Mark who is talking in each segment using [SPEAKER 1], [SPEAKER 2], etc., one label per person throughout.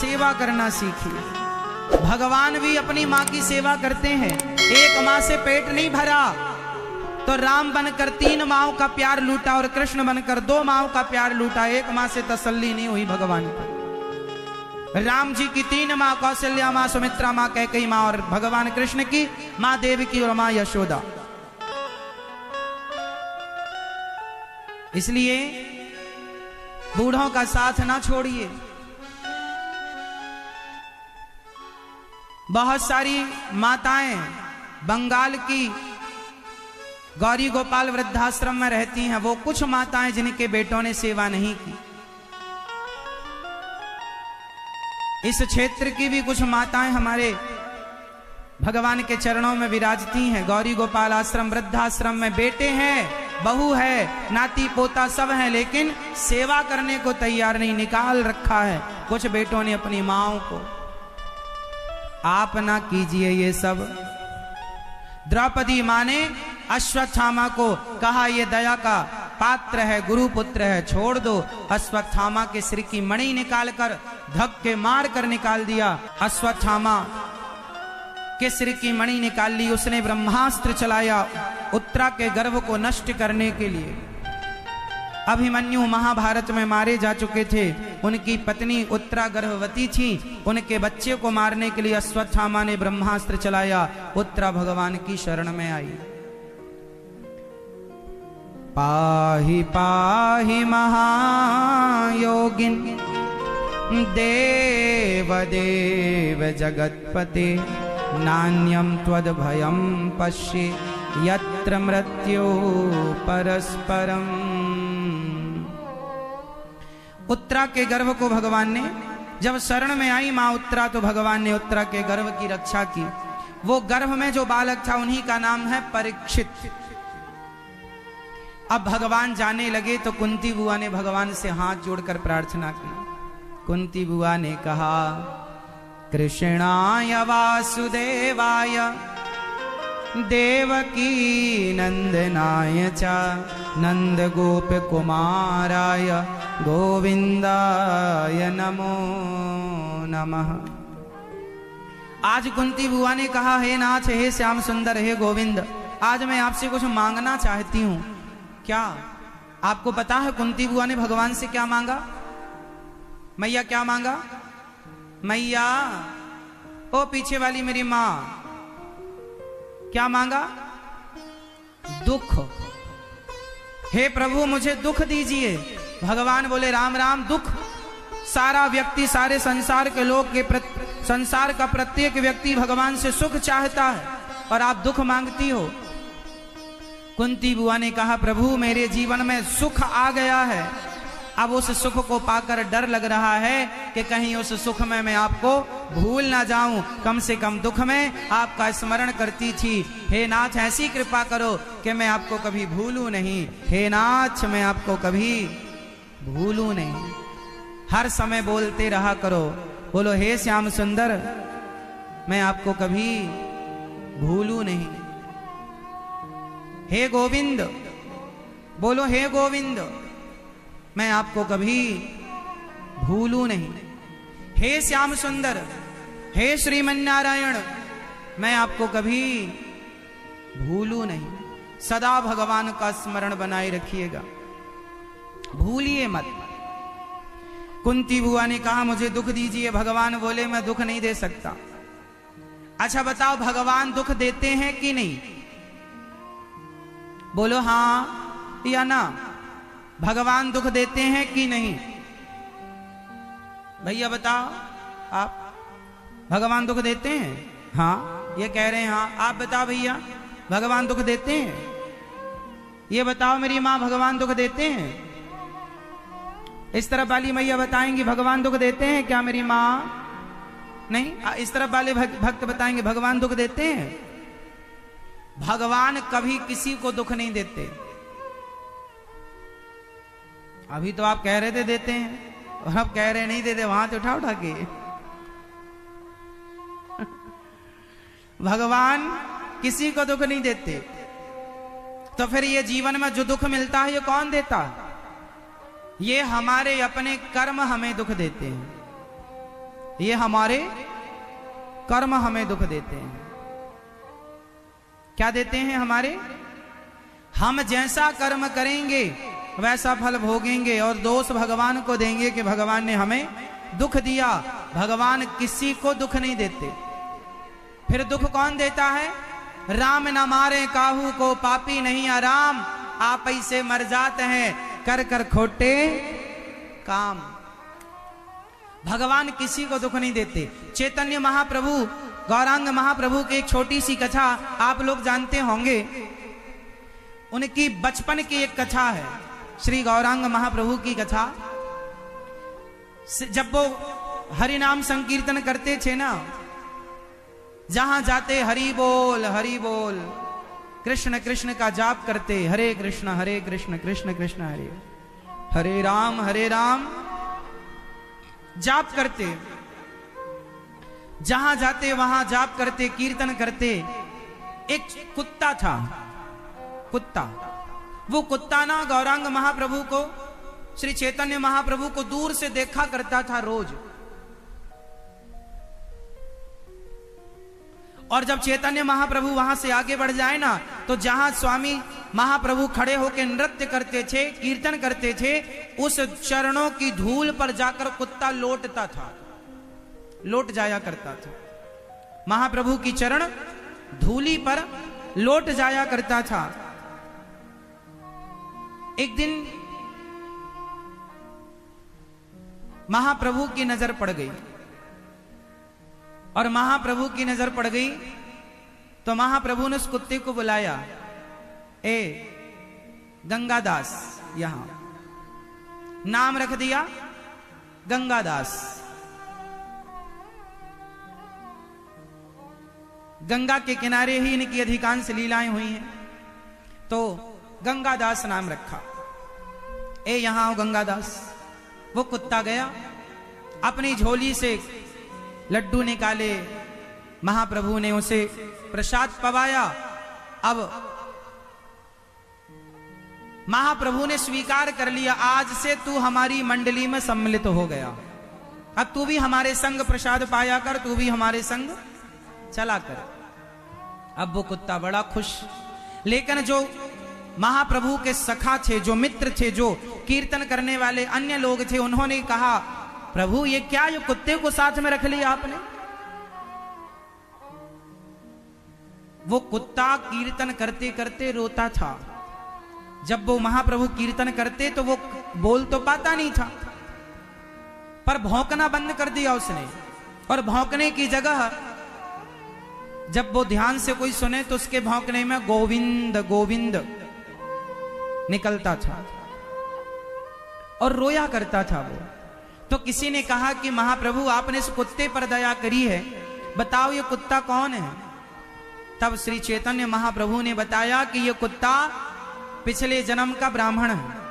[SPEAKER 1] सेवा करना सीखिए। भगवान भी अपनी माँ की सेवा करते हैं। एक माँ से पेट नहीं भरा तो राम बनकर 3 माँओं का प्यार लूटा और कृष्ण बनकर 2 माँओं का प्यार लूटा। एक माँ से तसल्ली नहीं हुई भगवान को। राम जी की 3 माँ, कौशल्या माँ, सुमित्रा माँ, कैकेयी माँ, और भगवान कृष्ण की माँ देवकी और माँ यशोदा। इसलिए बूढ़ों का साथ ना छोड़िए। बहुत सारी माताएं बंगाल की गौरी गोपाल वृद्धाश्रम में रहती हैं। वो कुछ माताएं जिनके बेटों ने सेवा नहीं की। इस क्षेत्र की भी कुछ माताएं हमारे भगवान के चरणों में विराजती हैं। गौरी गोपाल आश्रम वृद्धाश्रम में बेटे हैं, बहू है, नाती पोता सब हैं, लेकिन सेवा करने को तैयार नहीं। निकाल रखा है कुछ बेटों ने अपनी माँओं को। आप ना कीजिए ये सब। द्रौपदी माँ ने अश्वत्थामा को कहा ये दया का पात्र है, गुरु पुत्र है, छोड़ दो। अश्वत्थामा के सिर की मणि निकालकर धक्के मार कर निकाल दिया। अश्वत्थामा के सिर की मणि निकाल ली। उसने ब्रह्मास्त्र चलाया उत्तरा के गर्भ को नष्ट करने के लिए। अभिमन्यु महाभारत में मारे जा चुके थे। उनकी पत्नी उत्तरा गर्भवती थी। उनके बच्चे को मारने के लिए अश्वत्थामा ने ब्रह्मास्त्र चलाया। उत्तरा भगवान की शरण में आई। पाहि पाहि महायोगिन देव देव जगत्पते नान्यं त्वद्भयं पश्ये यत्र मृत्यो परस्परम। उत्तरा के गर्भ को भगवान ने जब शरण में आई मां उत्तरा, तो भगवान ने उत्तरा के गर्भ की रक्षा की। वो गर्भ में जो बालक था उन्हीं का नाम है परीक्षित। अब भगवान जाने लगे तो कुंती बुआ ने भगवान से हाथ जोड़कर प्रार्थना की। कुंती बुआ ने कहा कृष्णाय वासुदेवाय देवकी नंदनाय च नंद गोप कुमाराय गोविंदाय नमो नमः। आज कुंती बुआ ने कहा हे नाथ, हे श्याम सुंदर, हे गोविंद, आज मैं आपसे कुछ मांगना चाहती हूं। क्या आपको पता है कुंती बुआ ने भगवान से क्या मांगा? मैया क्या मांगा? मैया ओ पीछे वाली मेरी मां, क्या मांगा? दुख। हे प्रभु मुझे दुख दीजिए। भगवान बोले राम राम, दुख? सारा व्यक्ति, सारे संसार के लोग के संसार का प्रत्येक व्यक्ति भगवान से सुख चाहता है और आप दुख मांगती हो। कुंती बुआ ने कहा प्रभु मेरे जीवन में सुख आ गया है। अब उस सुख को पाकर डर लग रहा है कि कहीं उस सुख में मैं आपको भूल ना जाऊं। कम से कम दुख में आपका स्मरण करती थी। हे नाथ ऐसी कृपा करो कि मैं आपको कभी भूलूं नहीं। हे नाथ मैं आपको कभी भूलूं नहीं। हर समय बोलते रहा करो, बोलो हे श्याम सुंदर मैं आपको कभी भूलूं नहीं। हे गोविंद, बोलो हे गोविंद मैं आपको कभी भूलूं नहीं। हे श्याम सुंदर, हे श्रीमन्नारायण मैं आपको कभी भूलूं नहीं। सदा भगवान का स्मरण बनाए रखिएगा, भूलिए मत। कुंती बुआ ने कहा मुझे दुख दीजिए। भगवान बोले मैं दुख नहीं दे सकता। अच्छा बताओ भगवान दुख देते हैं कि नहीं? बोलो हाँ या ना। भगवान दुख देते हैं कि नहीं? भैया बताओ, आप भगवान दुख देते हैं? हाँ ये कह रहे हैं हाँ। आप बताओ भैया भगवान दुख देते हैं? ये बताओ मेरी माँ भगवान दुख देते हैं? इस तरफ वाली मैया बताएंगी भगवान दुख देते हैं क्या मेरी माँ? नहीं। इस तरफ वाले भक्त बताएंगे भगवान दुख देते हैं। भगवान कभी किसी को दुख नहीं देते। अभी तो आप कह रहे थे देते हैं और अब कह रहे नहीं देते। वहां तो उठा के भगवान किसी को दुख नहीं देते। तो फिर ये जीवन में जो दुख मिलता है ये कौन देता है? ये हमारे अपने कर्म हमें दुख देते हैं। ये हमारे कर्म हमें दुख देते हैं। क्या देते हैं हमारे? हम जैसा कर्म करेंगे वैसा फल भोगेंगे, और दोष भगवान को देंगे कि भगवान ने हमें दुख दिया। भगवान किसी को दुख नहीं देते। फिर दुख कौन देता है? राम न मारे काहू को, पापी नहीं आराम, आप ही से मर जाते हैं कर कर खोटे काम। भगवान किसी को दुख नहीं देते। चैतन्य महाप्रभु, गौरांग महाप्रभु की एक छोटी सी कथा आप लोग जानते होंगे। उनकी बचपन की एक कथा है, श्री गौरांग महाप्रभु की कथा। जब वो हरि नाम संकीर्तन करते थे ना, जहां जाते हरि बोल कृष्ण कृष्ण का जाप करते, हरे कृष्ण कृष्ण कृष्ण हरे राम जाप करते। जहां जाते वहां जाप करते, कीर्तन करते। एक कुत्ता था, कुत्ता। वो कुत्ता ना गौरांग महाप्रभु को, श्री चैतन्य महाप्रभु को दूर से देखा करता था रोज। और जब चैतन्य महाप्रभु वहां से आगे बढ़ जाए ना, तो जहां स्वामी महाप्रभु खड़े होकर नृत्य करते थे, कीर्तन करते थे, उस चरणों की धूल पर जाकर कुत्ता लौटता था, लौट जाया करता था। महाप्रभु की चरण धूली पर लौट जाया करता था। एक दिन महाप्रभु की नजर पड़ गई, और महाप्रभु की नजर पड़ गई तो महाप्रभु ने उस कुत्ते को बुलाया, ए गंगादास, यहां नाम रख दिया गंगादास। गंगा के किनारे ही इनकी अधिकांश लीलाएं हुई हैं, तो गंगादास नाम रखा। ए यहां आओ गंगादास। वो कुत्ता गया, अपनी झोली से लड्डू निकाले, महाप्रभु ने उसे प्रसाद पवाया। अब महाप्रभु ने स्वीकार कर लिया, आज से तू हमारी मंडली में सम्मिलित हो गया, अब तू भी हमारे संग प्रसाद पाया कर, तू भी हमारे संग चला कर। अब वो कुत्ता बड़ा खुश। लेकिन जो महाप्रभु के सखा थे, जो मित्र थे, जो कीर्तन करने वाले अन्य लोग थे, उन्होंने कहा, प्रभु ये क्या, ये कुत्ते को साथ में रख लिया आपने? वो कुत्ता कीर्तन करते करते रोता था। जब वो महाप्रभु कीर्तन करते तो वो बोल तो पाता नहीं था, पर भौंकना बंद कर दिया उसने। और भौंकने की जगह जब वो ध्यान से कोई सुने तो उसके भौंकने में गोविंद गोविंद निकलता था, और रोया करता था वो। तो किसी ने कहा कि महाप्रभु आपने इस कुत्ते पर दया करी है, बताओ ये कुत्ता कौन है? तब श्री चैतन्य महाप्रभु ने बताया कि ये कुत्ता पिछले जन्म का ब्राह्मण है,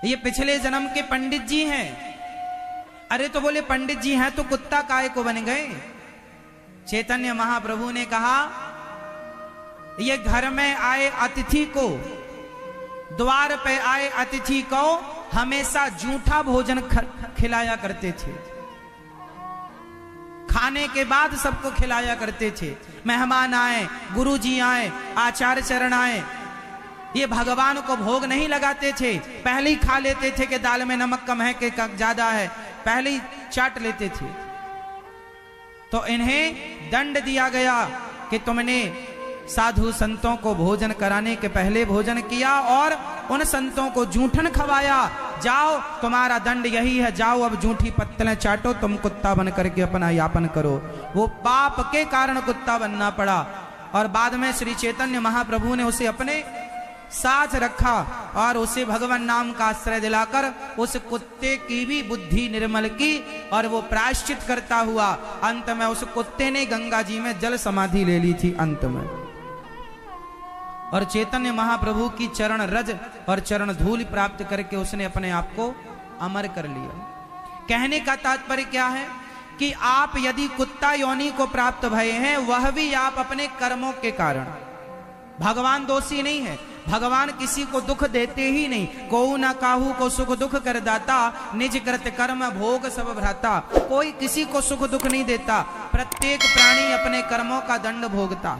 [SPEAKER 1] ये पिछले जन्म के पंडित जी हैं। अरे तो बोले पंडित जी हैं तो कुत्ता काय को बन गए? चैतन्य महाप्रभु ने कहा, ये घर में आए अतिथि को, द्वार पे आए अतिथि को हमेशा जूठा भोजन खिलाया करते थे, खाने के बाद सबको खिलाया करते थे। मेहमान आए, गुरुजी आए, आचार्य चरण आए, ये भगवान को भोग नहीं लगाते थे, पहले ही खा लेते थे कि दाल में नमक कम है कि ज्यादा है, पहले ही चाट लेते थे। तो इन्हें दंड दिया गया कि तुमने साधु संतों को भोजन कराने के पहले भोजन किया और उन संतों को जूठन खवाया। जाओ, तुम्हारा दंड यही है, जाओ अब जूठी पत्तलें चाटो, तुम कुत्ता बन करके अपना यापन करो। वो पाप के कारण कुत्ता बनना पड़ा, और बाद में श्री चैतन्य महाप्रभु ने उसे अपने साथ रखा और उसे भगवान नाम का आश्रय दिलाकर उस कुत्ते की भी बुद्धि निर्मल की, और वो प्रायश्चित करता हुआ अंत में उस कुत्ते ने गंगा जी में जल समाधि ले ली थी अंत में। और चैतन्य महाप्रभु की चरण रज और चरण धूल प्राप्त करके उसने अपने आप को अमर कर लिया। कहने का तात्पर्य क्या है कि आप यदि कुत्ता योनि को प्राप्त भये हैं, वह भी आप अपने कर्मों के कारण। भगवान दोषी नहीं है, भगवान किसी को दुख देते ही नहीं। को न काहू को सुख दुख कर दाता, निज कृत कर्म भोग सब भ्राता। कोई किसी को सुख दुख नहीं देता, प्रत्येक प्राणी अपने कर्मों का दंड भोगता।